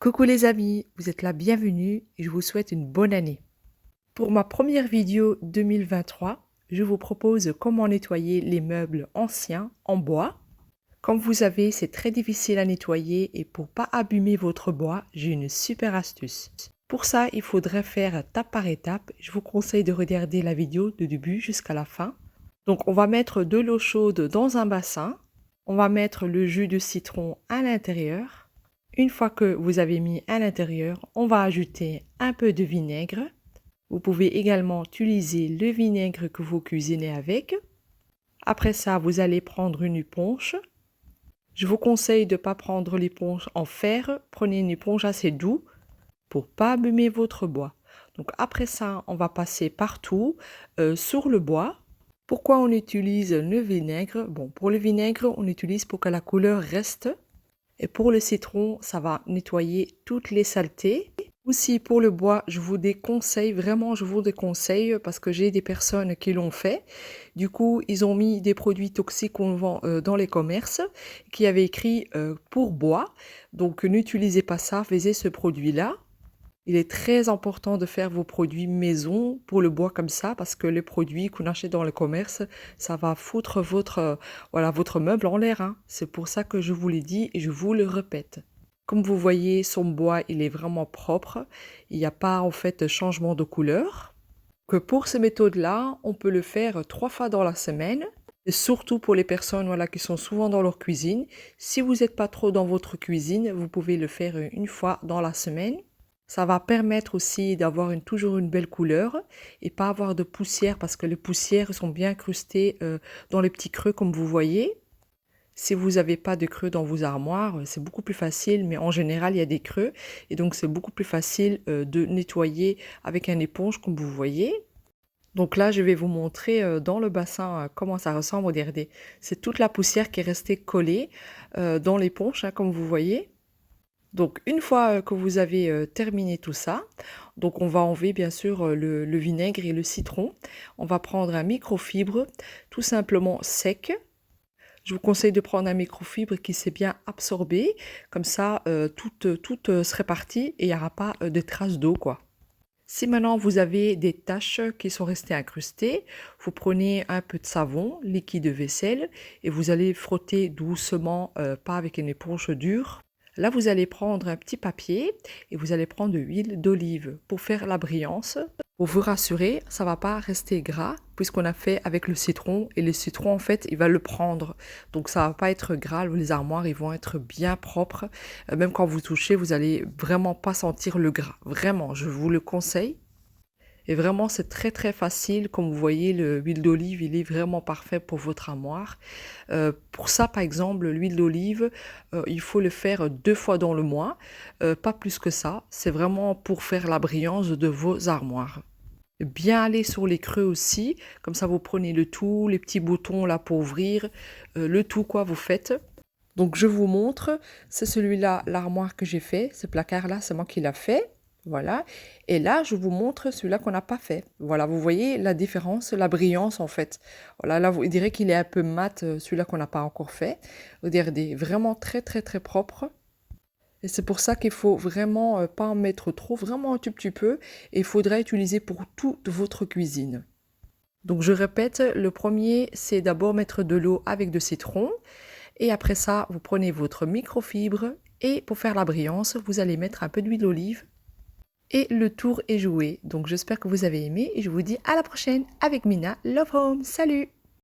Coucou les amis, vous êtes là, bienvenue et je vous souhaite une bonne année. Pour ma première vidéo 2023, je vous propose comment nettoyer les meubles anciens en bois. Comme vous savez, c'est très difficile à nettoyer et pour pas abîmer votre bois, j'ai une super astuce. Pour ça, il faudrait faire étape par étape. Je vous conseille de regarder la vidéo du début jusqu'à la fin. Donc on va mettre de l'eau chaude dans un bassin. On va mettre le jus de citron à l'intérieur. Une fois que vous avez mis à l'intérieur, on va ajouter un peu de vinaigre. Vous pouvez également utiliser le vinaigre que vous cuisinez avec. Après ça, vous allez prendre une éponge. Je vous conseille de ne pas prendre l'éponge en fer. Prenez une éponge assez douce pour ne pas abîmer votre bois. Donc après ça, on va passer partout sur le bois. Pourquoi on utilise le vinaigre? Bon, pour le vinaigre, on utilise pour que la couleur reste. Et pour le citron, ça va nettoyer toutes les saletés. Aussi pour le bois, je vous déconseille, vraiment je vous déconseille parce que j'ai des personnes qui l'ont fait. Du coup, ils ont mis des produits toxiques qu'on vend dans les commerces qui avaient écrit pour bois. Donc n'utilisez pas ça, faisez ce produit-là. Il est très important de faire vos produits maison pour le bois comme ça parce que les produits qu'on achète dans le commerce, ça va foutre votre meuble en l'air, hein. C'est pour ça que je vous l'ai dit et je vous le répète. Comme vous voyez, son bois, il est vraiment propre. Il n'y a pas en fait de changement de couleur. Que pour ces méthodes-là, on peut le faire 3 fois dans la semaine. Et surtout pour les personnes qui sont souvent dans leur cuisine. Si vous n'êtes pas trop dans votre cuisine, vous pouvez le faire une fois dans la semaine. Ça va permettre aussi d'avoir toujours une belle couleur et pas avoir de poussière parce que les poussières sont bien incrustées dans les petits creux comme vous voyez. Si vous n'avez pas de creux dans vos armoires, c'est beaucoup plus facile, mais en général, il y a des creux et donc c'est beaucoup plus facile de nettoyer avec une éponge comme vous voyez. Donc là, je vais vous montrer dans le bassin comment ça ressemble. Regardez, c'est toute la poussière qui est restée collée dans l'éponge, comme vous voyez. Donc une fois que vous avez terminé tout ça, donc on va enlever bien sûr le vinaigre et le citron. On va prendre un microfibre tout simplement sec. Je vous conseille de prendre un microfibre qui s'est bien absorbé, comme ça tout se répartit et il n'y aura pas de traces d'eau quoi. Si maintenant vous avez des taches qui sont restées incrustées, vous prenez un peu de savon, liquide de vaisselle et vous allez frotter doucement, pas avec une éponge dure. Là, vous allez prendre un petit papier et vous allez prendre de l'huile d'olive pour faire la brillance. Pour vous rassurer, ça ne va pas rester gras puisqu'on a fait avec le citron et le citron en fait, il va le prendre. Donc ça ne va pas être gras, les armoires ils vont être bien propres. Même quand vous touchez, vous allez vraiment pas sentir le gras. Vraiment, je vous le conseille. Et vraiment, c'est très très facile. Comme vous voyez, l'huile d'olive, il est vraiment parfait pour votre armoire. Pour ça, par exemple, l'huile d'olive, il faut le faire 2 fois dans le mois, pas plus que ça. C'est vraiment pour faire la brillance de vos armoires. Bien aller sur les creux aussi, comme ça vous prenez le tout, les petits boutons là pour ouvrir, le tout quoi vous faites. Donc je vous montre, c'est celui-là, l'armoire que j'ai fait, ce placard-là, c'est moi qui l'a fait. Voilà. Et là, je vous montre celui-là qu'on n'a pas fait. Voilà, vous voyez la différence, la brillance en fait. Voilà, là, vous direz qu'il est un peu mat, celui-là qu'on n'a pas encore fait. Regardez, vraiment très, très, très propre. Et c'est pour ça qu'il faut vraiment pas en mettre trop, vraiment un tout petit peu. Et il faudrait utiliser pour toute votre cuisine. Donc je répète, le premier, c'est d'abord mettre de l'eau avec de citron. Et après ça, vous prenez votre microfibre. Et pour faire la brillance, vous allez mettre un peu d'huile d'olive. Et le tour est joué. Donc j'espère que vous avez aimé et je vous dis à la prochaine avec Mina Love Home. Salut!